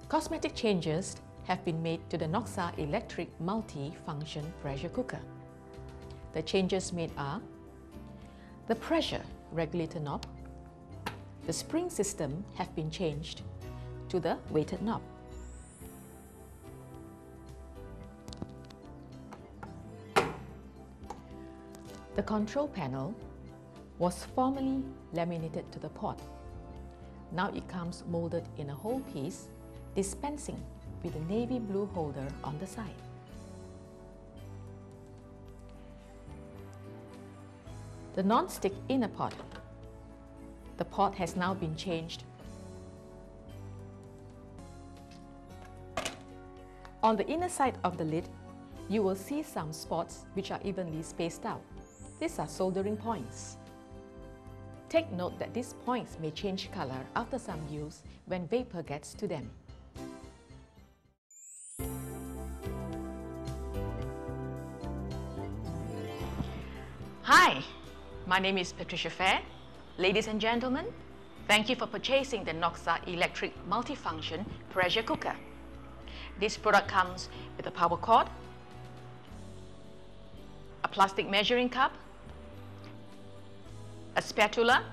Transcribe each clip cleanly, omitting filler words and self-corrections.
Cosmetic changes have been made to the Noxxa electric multi-function pressure cooker. The changes made are the pressure regulator knob. The spring system have been changed to the weighted knob. The control panel was formerly laminated to the pot. Now it comes molded in a whole piece, dispensing with a navy blue holder on the side. The non-stick inner pot. The pot has now been changed. On the inner side of the lid, you will see some spots which are evenly spaced out. These are soldering points. Take note that these points may change color after some use when vapor gets to them. Hi, my name is Patricia Fair. Ladies and gentlemen, thank you for purchasing the Noxxa electric multifunction pressure cooker. This product comes with a power cord, a plastic measuring cup, a spatula,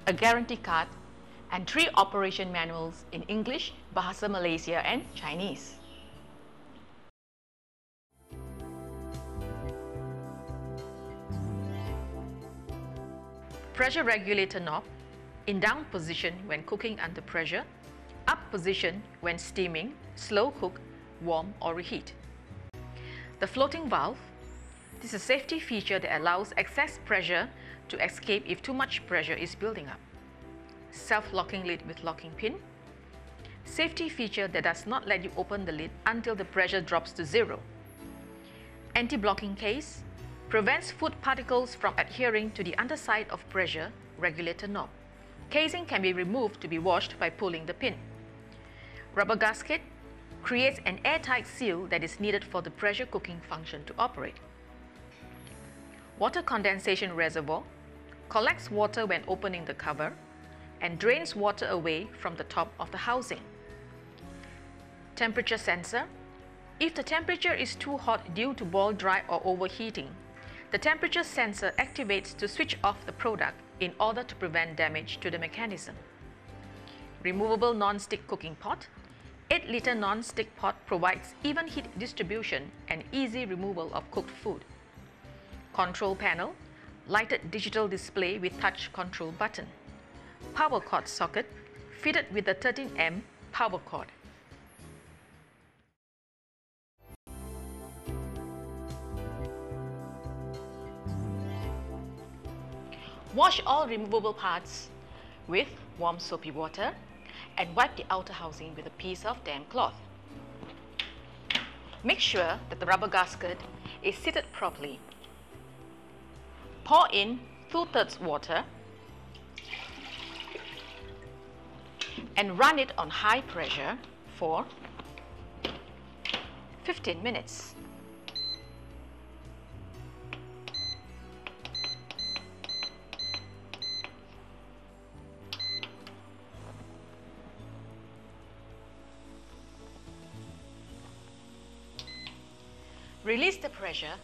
a guarantee card, and 3 operation manuals in English, Bahasa Malaysia, and Chinese. Pressure regulator knob in down position when cooking under pressure, up position when steaming, slow cook, warm or reheat. The floating valve. This is a safety feature that allows excess pressure to escape if too much pressure is building up. Self-locking lid with locking pin. Safety feature that does not let you open the lid until the pressure drops to 0. Anti-blocking case. Prevents food particles from adhering to the underside of pressure regulator knob. Casing can be removed to be washed by pulling the pin. Rubber gasket creates an airtight seal that is needed for the pressure cooking function to operate. Water condensation reservoir collects water when opening the cover and drains water away from the top of the housing. Temperature sensor. If the temperature is too hot due to boil dry or overheating, the temperature sensor activates to switch off the product in order to prevent damage to the mechanism. Removable non-stick cooking pot. 8-liter non-stick pot provides even heat distribution and easy removal of cooked food. Control panel, lighted digital display with touch control button. Power cord socket, fitted with a 13 amp power cord. Wash all removable parts with warm soapy water and wipe the outer housing with a piece of damp cloth. Make sure that the rubber gasket is seated properly. Pour in 2/3 water and run it on high pressure for 15 minutes. Release the pressure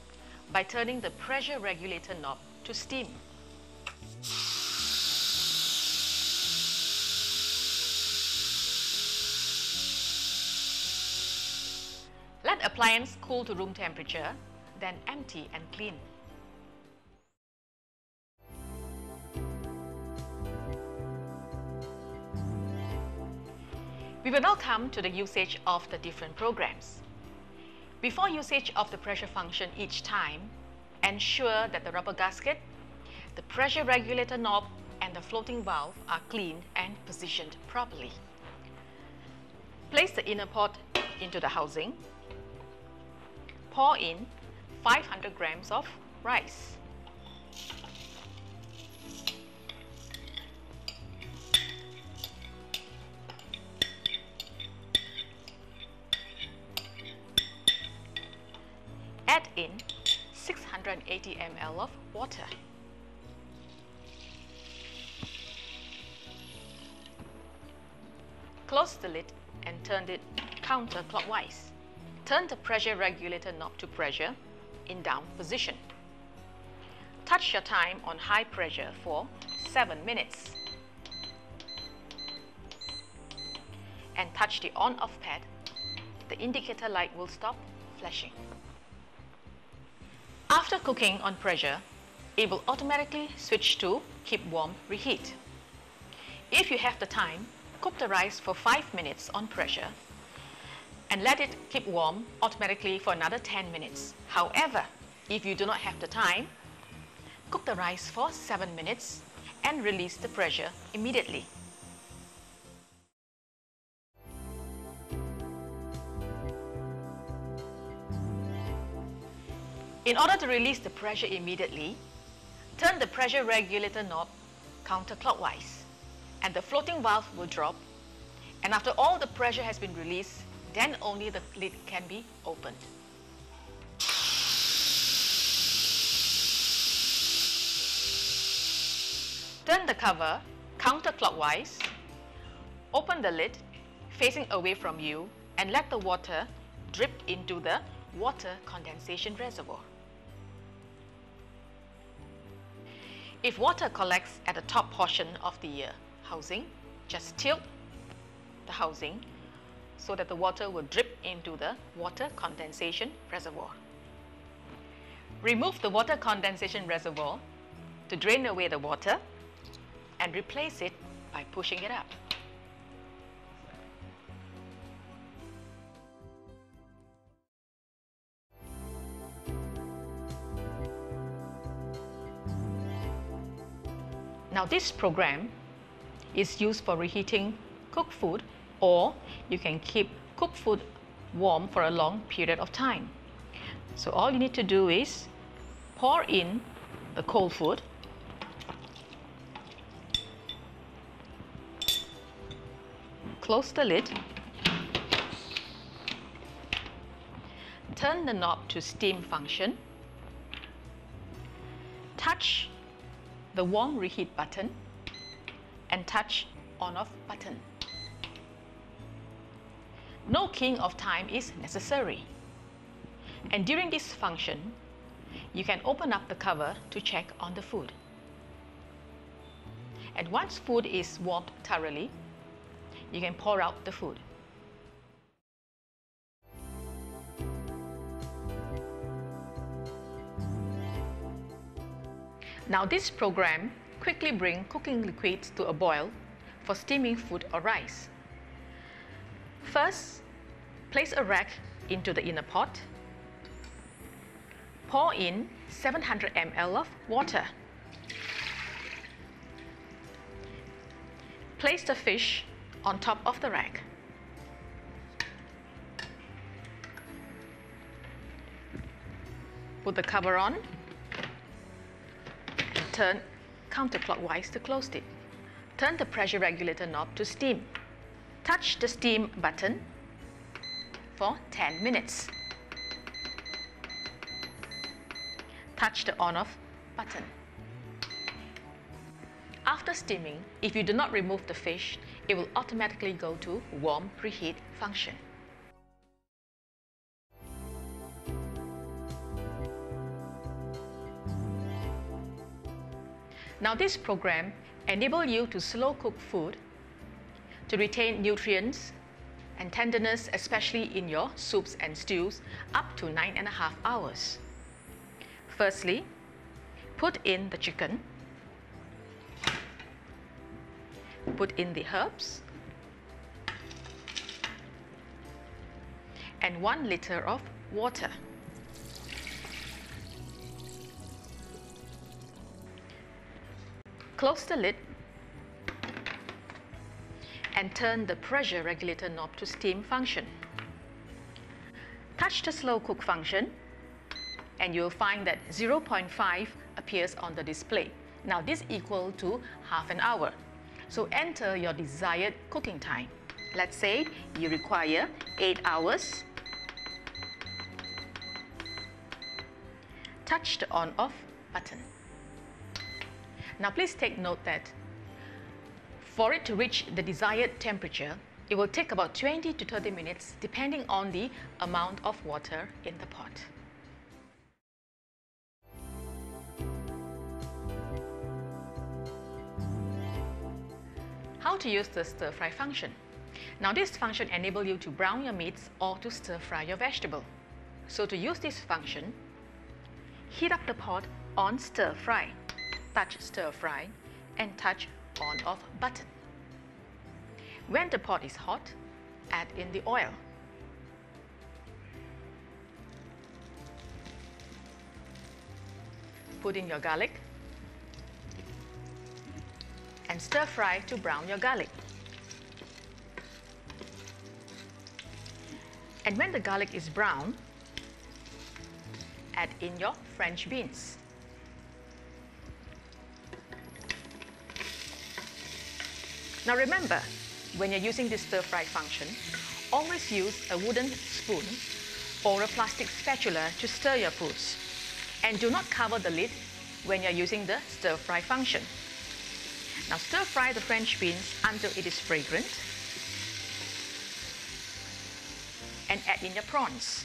by turning the pressure regulator knob to steam. Let appliance cool to room temperature, then empty and clean. We will now come to the usage of the different programs. Before usage of the pressure function each time, ensure that the rubber gasket, the pressure regulator knob and the floating valve are cleaned and positioned properly. Place the inner pot into the housing. Pour in 500 grams of rice. Add in 680 ml of water. Close the lid and turn it counterclockwise. Turn the pressure regulator knob to pressure in down position. Touch your time on high pressure for 7 minutes. And touch the on-off pad. The indicator light will stop flashing. After cooking on pressure, it will automatically switch to keep warm reheat. If you have the time, cook the rice for 5 minutes on pressure and let it keep warm automatically for another 10 minutes. However, if you do not have the time, cook the rice for 7 minutes and release the pressure immediately. In order to release the pressure immediately, turn the pressure regulator knob counterclockwise and the floating valve will drop, and after all the pressure has been released, then only the lid can be opened. Turn the cover counterclockwise, open the lid facing away from you and let the water drip into the water condensation reservoir. If water collects at the top portion of the housing, just tilt the housing so that the water will drip into the water condensation reservoir. Remove the water condensation reservoir to drain away the water and replace it by pushing it up. Now this program is used for reheating cooked food, or you can keep cooked food warm for a long period of time. So all you need to do is pour in the cold food, close the lid, turn the knob to steam function, touch the warm reheat button and touch on-off button. No keying of time is necessary. And during this function, you can open up the cover to check on the food. And once food is warmed thoroughly, you can pour out the food. Now this program quickly brings cooking liquids to a boil for steaming food or rice. First, place a rack into the inner pot. Pour in 700 ml of water. Place the fish on top of the rack. Put the cover on. Turn counterclockwise to close it. Turn the pressure regulator knob to steam. Touch the steam button for 10 minutes. Touch the on-off button. After steaming, if you do not remove the fish, it will automatically go to warm preheat function. Now this program enables you to slow cook food to retain nutrients and tenderness, especially in your soups and stews, up to 9.5 hours. Firstly, put in the chicken, put in the herbs, and 1 liter of water. Close the lid and turn the pressure regulator knob to steam function. Touch the slow cook function and you'll find that 0.5 appears on the display. Now this is equal to half an hour. So enter your desired cooking time. Let's say you require 8 hours. Touch the on-off button. Now please take note that for it to reach the desired temperature, It will take about 20 to 30 minutes depending on the amount of water in the pot. How to use the stir fry function. Now this function enables you to brown your meats or to stir fry your vegetable. So to use this function, heat up the pot on stir fry, touch stir fry and touch on off button. When the pot is hot, add in the oil. Put in your garlic and stir fry to brown your garlic. And when the garlic is brown, add in your French beans. Now remember, when you're using this stir fry function, always use a wooden spoon or a plastic spatula to stir your foods. And do not cover the lid when you're using the stir fry function. Now stir fry the French beans until it is fragrant and add in your prawns.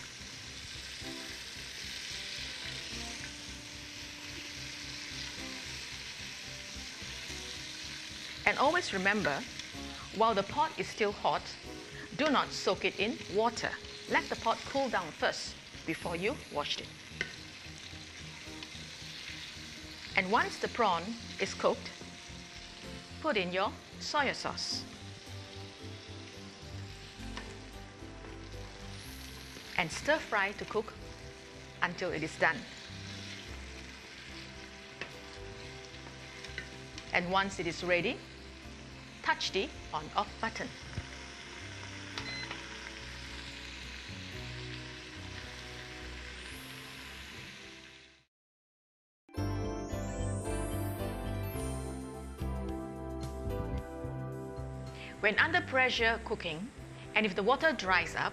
And always remember, while the pot is still hot, do not soak it in water. Let the pot cool down first before you wash it. And once the prawn is cooked, put in your soy sauce. And stir fry to cook until it is done. And once it is ready, touch the on-off button. When under pressure cooking, and if the water dries up,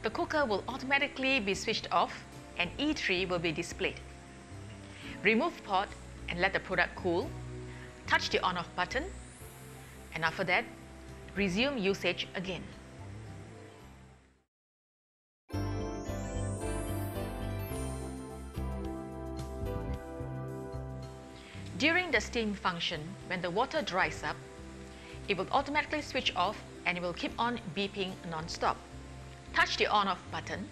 the cooker will automatically be switched off and E3 will be displayed. Remove pot and let the product cool. Touch the on-off button, and after that, resume usage again. During the steam function, when the water dries up, it will automatically switch off and it will keep on beeping non-stop. Touch the on-off button,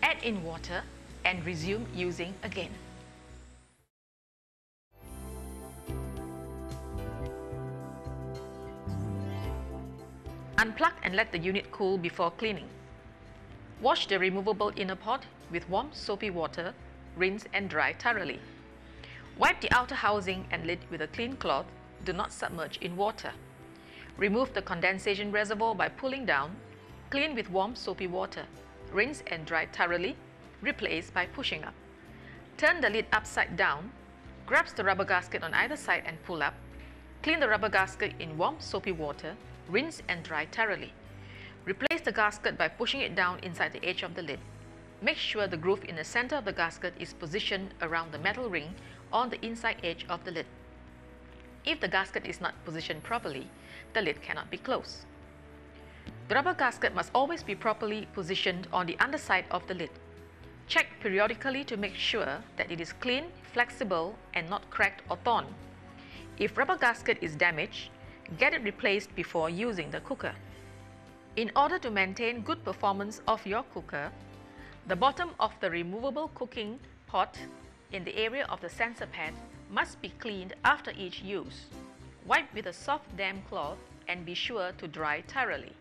add in water, and resume using again. Unplug and let the unit cool before cleaning. Wash the removable inner pot with warm soapy water, rinse and dry thoroughly. Wipe the outer housing and lid with a clean cloth. Do not submerge in water. Remove the condensation reservoir by pulling down. Clean with warm soapy water. Rinse and dry thoroughly. Replace by pushing up. Turn the lid upside down. Grasp the rubber gasket on either side and pull up. Clean the rubber gasket in warm soapy water. Rinse and dry thoroughly. Replace the gasket by pushing it down inside the edge of the lid. Make sure the groove in the center of the gasket is positioned around the metal ring on the inside edge of the lid. If the gasket is not positioned properly, the lid cannot be closed. The rubber gasket must always be properly positioned on the underside of the lid. Check periodically to make sure that it is clean, flexible, and not cracked or torn. If rubber gasket is damaged, get it replaced before using the cooker. In order to maintain good performance of your cooker, the bottom of the removable cooking pot in the area of the sensor pad must be cleaned after each use. Wipe with a soft damp cloth and be sure to dry thoroughly.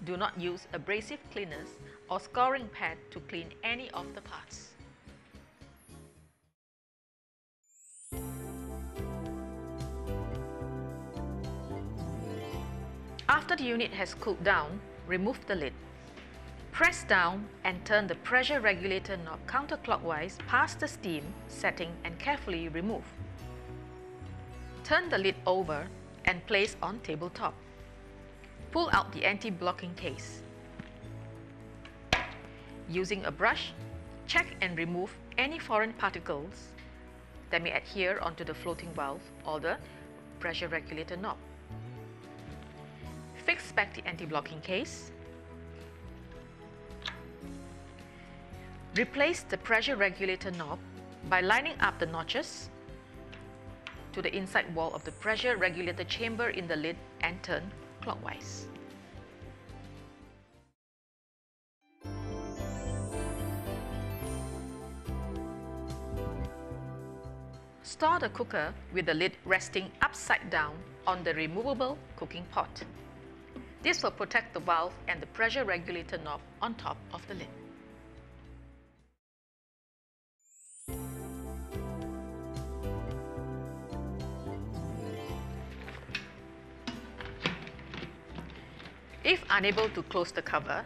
Do not use abrasive cleaners or scouring pad to clean any of the parts. After the unit has cooled down, remove the lid. Press down and turn the pressure regulator knob counterclockwise past the steam setting and carefully remove. Turn the lid over and place on tabletop. Pull out the anti-blocking case. Using a brush, check and remove any foreign particles that may adhere onto the floating valve or the pressure regulator knob. Fix back the anti-blocking case. Replace the pressure regulator knob by lining up the notches to the inside wall of the pressure regulator chamber in the lid and turn clockwise. Store the cooker with the lid resting upside down on the removable cooking pot. This will protect the valve and the pressure regulator knob on top of the lid. If unable to close the cover,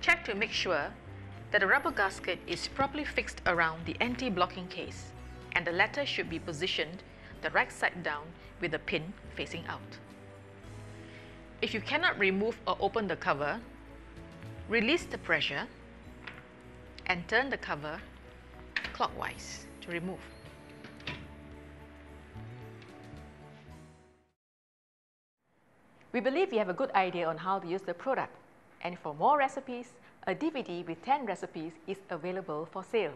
check to make sure that the rubber gasket is properly fixed around the anti-blocking case, and the latter should be positioned the right side down with the pin facing out. If you cannot remove or open the cover, release the pressure and turn the cover clockwise to remove. We believe you have a good idea on how to use the product, and for more recipes, a DVD with 10 recipes is available for sale.